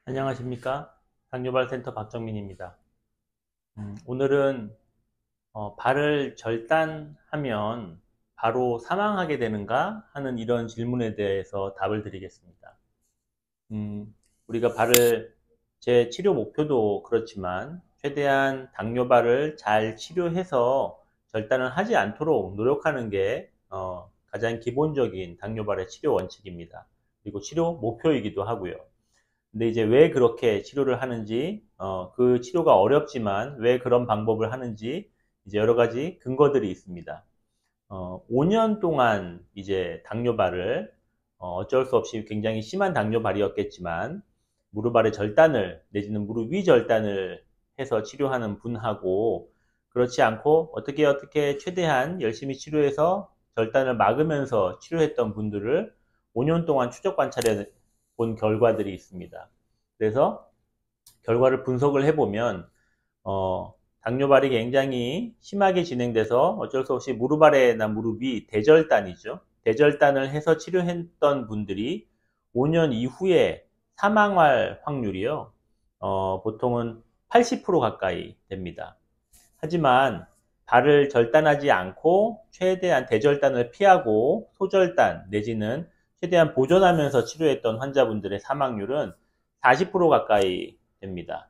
안녕하십니까? 당뇨발센터 박정민입니다. 오늘은 발을 절단하면 바로 사망하게 되는가 하는 이런 질문에 대해서 답을 드리겠습니다. 우리가 제 치료 목표도 그렇지만 최대한 당뇨발을 잘 치료해서 절단을 하지 않도록 노력하는 게 가장 기본적인 당뇨발의 치료 원칙입니다. 그리고 치료 목표이기도 하고요. 근데 이제 왜 그렇게 치료를 하는지, 그 치료가 어렵지만 왜 그런 방법을 하는지 이제 여러 가지 근거들이 있습니다. 5년 동안 이제 당뇨발을 어쩔 수 없이 굉장히 심한 당뇨발이었겠지만 무릎 아래 절단을 내지는 무릎 위 절단을 해서 치료하는 분하고 그렇지 않고 어떻게 최대한 열심히 치료해서 절단을 막으면서 치료했던 분들을 5년 동안 추적 관찰해 본 결과들이 있습니다. 그래서 결과를 분석을 해보면 당뇨발이 굉장히 심하게 진행돼서 어쩔 수 없이 무릎 아래나 무릎 위 대절단이죠. 대절단을 해서 치료했던 분들이 5년 이후에 사망할 확률이요. 보통은 80% 가까이 됩니다. 하지만 발을 절단하지 않고 최대한 대절단을 피하고 소절단 내지는 최대한 보존하면서 치료했던 환자분들의 사망률은 40% 가까이 됩니다.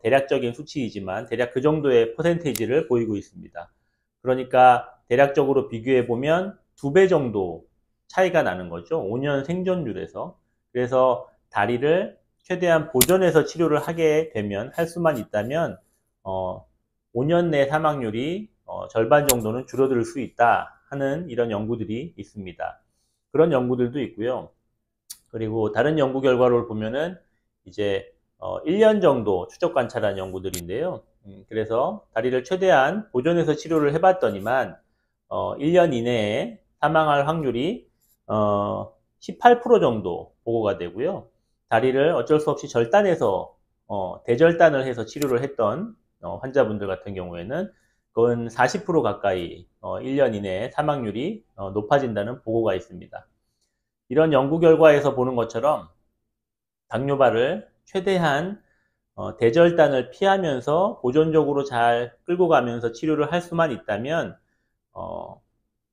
대략적인 수치이지만 대략 그 정도의 퍼센테이지를 보이고 있습니다. 그러니까 대략적으로 비교해 보면 2배 정도 차이가 나는 거죠. 5년 생존율에서. 그래서 다리를 최대한 보존해서 치료를 하게 되면, 할 수만 있다면 5년 내 사망률이 절반 정도는 줄어들 수 있다 하는 이런 연구들이 있습니다. 그런 연구들도 있고요. 그리고 다른 연구 결과를 보면은 이제 1년 정도 추적 관찰한 연구들인데요. 그래서 다리를 최대한 보존해서 치료를 해봤더니만 1년 이내에 사망할 확률이 18% 정도 보고가 되고요. 다리를 어쩔 수 없이 절단해서 대절단을 해서 치료를 했던 환자분들 같은 경우에는 그건 40% 가까이 1년 이내에 사망률이 높아진다는 보고가 있습니다. 이런 연구 결과에서 보는 것처럼 당뇨발을 최대한 대절단을 피하면서 보존적으로 잘 끌고 가면서 치료를 할 수만 있다면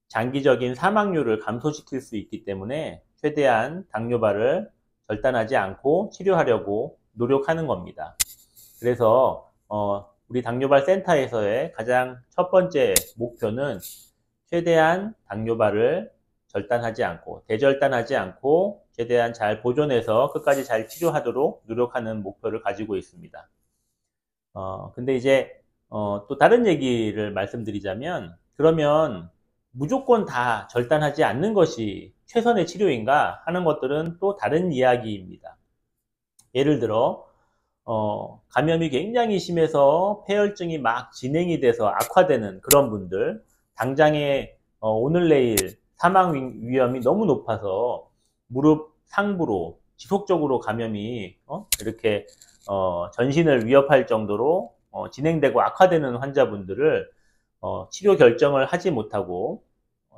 장기적인 사망률을 감소시킬 수 있기 때문에 최대한 당뇨발을 절단하지 않고 치료하려고 노력하는 겁니다. 그래서 우리 당뇨발 센터에서의 가장 첫 번째 목표는 최대한 당뇨발을 절단하지 않고 대절단하지 않고 최대한 잘 보존해서 끝까지 잘 치료하도록 노력하는 목표를 가지고 있습니다. 근데 이제 또 다른 얘기를 말씀드리자면 그러면 무조건 다 절단하지 않는 것이 최선의 치료인가 하는 것들은 또 다른 이야기입니다. 예를 들어 감염이 굉장히 심해서 폐혈증이 막 진행이 돼서 악화되는 그런 분들, 당장에 오늘 내일 사망 위험이 너무 높아서 무릎 상부로 지속적으로 감염이 이렇게 전신을 위협할 정도로 진행되고 악화되는 환자분들을 치료 결정을 하지 못하고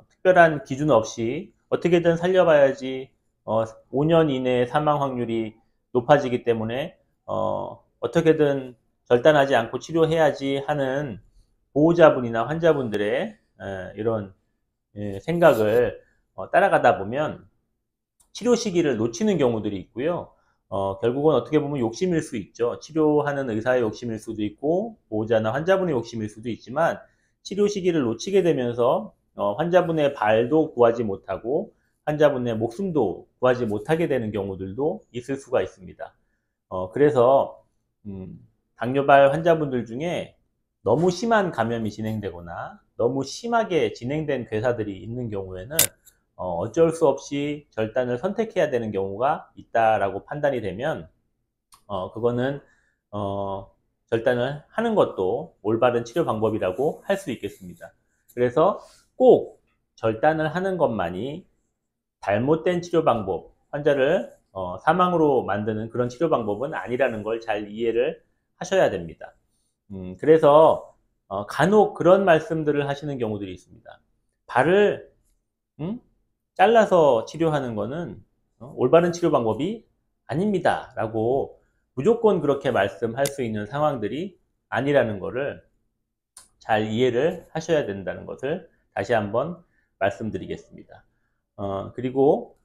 특별한 기준 없이 어떻게든 살려봐야지 5년 이내에 사망 확률이 높아지기 때문에 어떻게든 절단하지 않고 치료해야지 하는 보호자분이나 환자분들의 이런 생각을 따라가다 보면 치료 시기를 놓치는 경우들이 있고요. 결국은 어떻게 보면 욕심일 수 있죠. 치료하는 의사의 욕심일 수도 있고 보호자나 환자분의 욕심일 수도 있지만 치료 시기를 놓치게 되면서 환자분의 발도 구하지 못하고 환자분의 목숨도 구하지 못하게 되는 경우들도 있을 수가 있습니다. 그래서 당뇨발 환자분들 중에 너무 심한 감염이 진행되거나 너무 심하게 진행된 괴사들이 있는 경우에는 어쩔 수 없이 절단을 선택해야 되는 경우가 있다라고 판단이 되면 그거는 절단을 하는 것도 올바른 치료 방법이라고 할 수 있겠습니다. 그래서 꼭 절단을 하는 것만이 잘못된 치료 방법, 환자를 사망으로 만드는 그런 치료 방법은 아니라는 걸 잘 이해를 하셔야 됩니다. 그래서 간혹 그런 말씀들을 하시는 경우들이 있습니다. 발을 잘라서 치료하는 거는 올바른 치료 방법이 아닙니다 라고 무조건 그렇게 말씀할 수 있는 상황들이 아니라는 것을 잘 이해를 하셔야 된다는 것을 다시 한번 말씀드리겠습니다. 그리고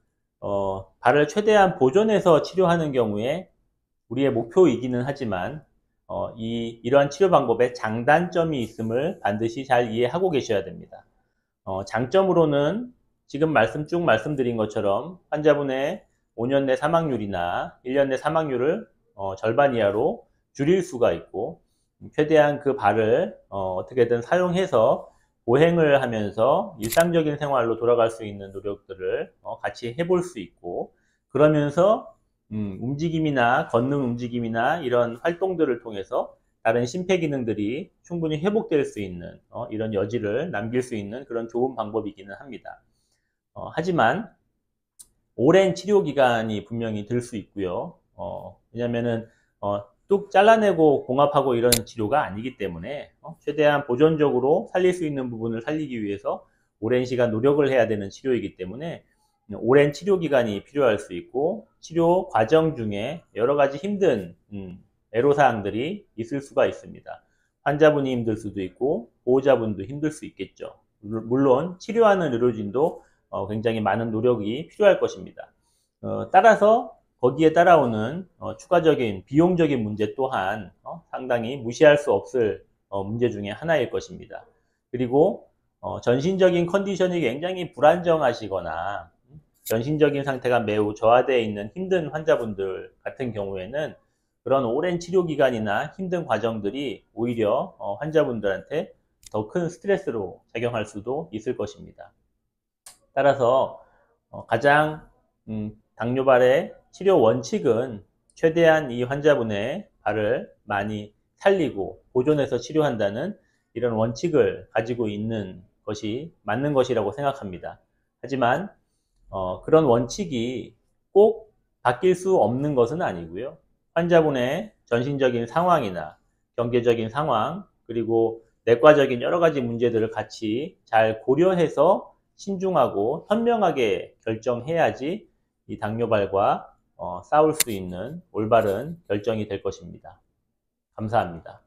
발을 최대한 보존해서 치료하는 경우에 우리의 목표이기는 하지만 이러한 치료 방법에 장단점이 있음을 반드시 잘 이해하고 계셔야 됩니다. 장점으로는 지금 쭉 말씀드린 것처럼 환자분의 5년 내 사망률이나 1년 내 사망률을 절반 이하로 줄일 수가 있고, 최대한 그 발을 어떻게든 사용해서 보행을 하면서 일상적인 생활로 돌아갈 수 있는 노력들을 같이 해볼 수 있고, 그러면서 움직임이나 걷는 움직임이나 이런 활동들을 통해서 다른 심폐 기능들이 충분히 회복될 수 있는 이런 여지를 남길 수 있는 그런 좋은 방법이기는 합니다. 하지만 오랜 치료 기간이 분명히 들 수 있고요. 왜냐면은 뚝 잘라내고 봉합하고 이런 치료가 아니기 때문에 최대한 보존적으로 살릴 수 있는 부분을 살리기 위해서 오랜 시간 노력을 해야 되는 치료이기 때문에 오랜 치료 기간이 필요할 수 있고, 치료 과정 중에 여러 가지 힘든 애로사항들이 있을 수가 있습니다. 환자분이 힘들 수도 있고 보호자분도 힘들 수 있겠죠. 물론 치료하는 의료진도 굉장히 많은 노력이 필요할 것입니다. 따라서 거기에 따라오는 추가적인 비용적인 문제 또한 상당히 무시할 수 없을 문제 중에 하나일 것입니다. 그리고 전신적인 컨디션이 굉장히 불안정하시거나 전신적인 상태가 매우 저하되어 있는 힘든 환자분들 같은 경우에는 그런 오랜 치료 기간이나 힘든 과정들이 오히려 환자분들한테 더 큰 스트레스로 작용할 수도 있을 것입니다. 따라서 가장 당뇨발의 치료 원칙은 최대한 이 환자분의 발을 많이 살리고 보존해서 치료한다는 이런 원칙을 가지고 있는 것이 맞는 것이라고 생각합니다. 하지만 그런 원칙이 꼭 바뀔 수 없는 것은 아니고요. 환자분의 전신적인 상황이나 경제적인 상황, 그리고 내과적인 여러 가지 문제들을 같이 잘 고려해서 신중하고 현명하게 결정해야지 이 당뇨발과 싸울 수 있는 올바른 결정이 될 것입니다. 감사합니다.